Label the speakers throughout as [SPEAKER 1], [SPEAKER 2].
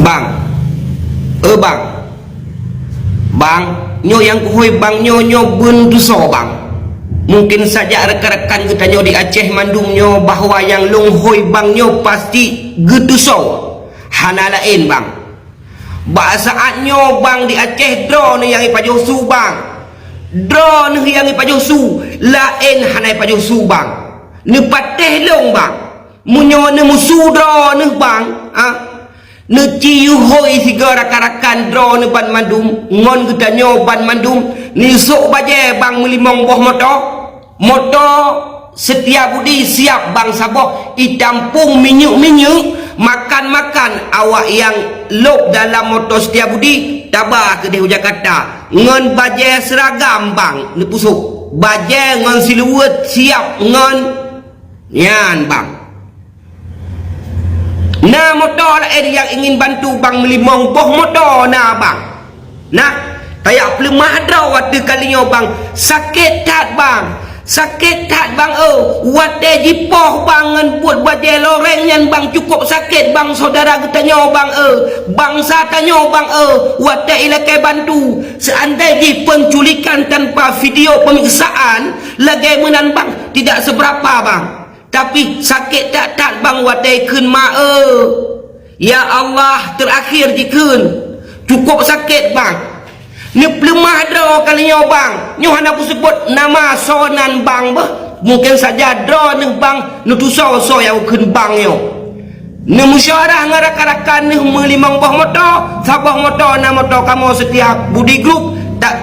[SPEAKER 1] Bang, bang, bang, nyo yang kuhoi bang nyo benduso bang. Mungkin saja rekan-rekan kita nyo di Aceh Mandung nyo bahwa yang longhoi bang nyo pasti geduso. Hana lain bang. Bahasaan nyo bang di Aceh drone yang ipajosu bang. Drone yang ipajosu lain hana ipajosu bang. Ni pateh long bang. Munyo ne musuh drone bang. Ne ciu hoi siga rakan-rakan drone ban Mandung. Ngon kita nyo ban Mandung. Ni sok baje bang melimong boh motor Setiabudi siap bang Sabah itampung minyak makan awak yang lop dalam motor Setiabudi tabah ke Dehu Jakarta ngon baje seragam bang ni pusuk baje ngon siluet siap ngon yan bang. Nah motor lah yang ingin bantu bang melimong boh motor nah bang. Nah tayak pelemah dah waktu kalinya bang sakit tak bang. Sakit tak bang wate jipoh bang buat baje loreng yang bang cukup sakit bang saudara kita nyo bang bangsa tanyo bang wate ilakai bantu seandai di penculikan tanpa video pemeriksaan lagi menan bang tidak seberapa bang tapi sakit tak bang wate kun ma ya Allah terakhir dikun cukup sakit bang. Ni pelemah draw kalinya bang. Nyo hana aku sebut nama sonan bang bah. Mungkin saja draw ni bang nutu so yang kun bang yo. Ni musyawarah ngarakan-rakan ni melimang bah motor, sabah motor na motor kamu setiap budi group tak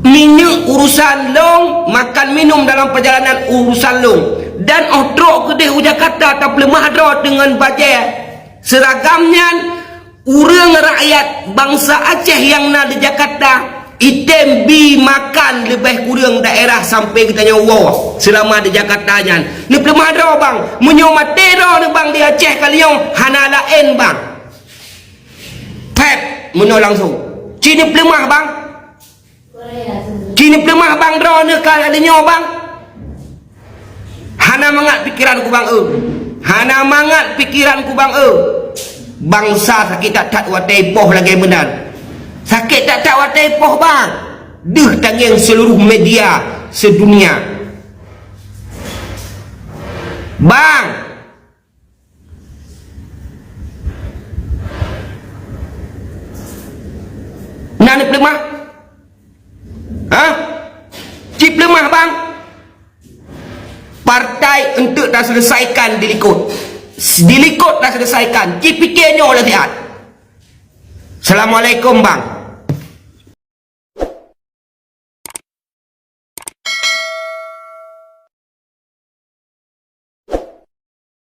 [SPEAKER 1] minyak urusan long, makan minum dalam perjalanan urusan long. Dan truk ke Dehu Jakarta tak pelemah draw dengan bajet seragamnya. Urang rakyat bangsa Aceh yang na di Jakarta item bi makan lebih kurang daerah sampai kita nyawa selama di Jakarta nya. Ni pelemah dah bang. Munyo mate dah ni bang di Aceh kalian hana lain bang. Pep munyo langsung. Cini pelemah bang. Cini pelemah bang dah ni kalian bang. Hana mangat pikiran ku bang Hana mangat pikiran ku bang bangsa sakit tak watai poh lagi benar sakit tak watai poh bang deh tangan seluruh media sedunia bang nani pelemah cip lemah bang partai untuk dah selesaikan dilikut dah selesaikan. Fikirnya oleh sihat. Assalamualaikum bang.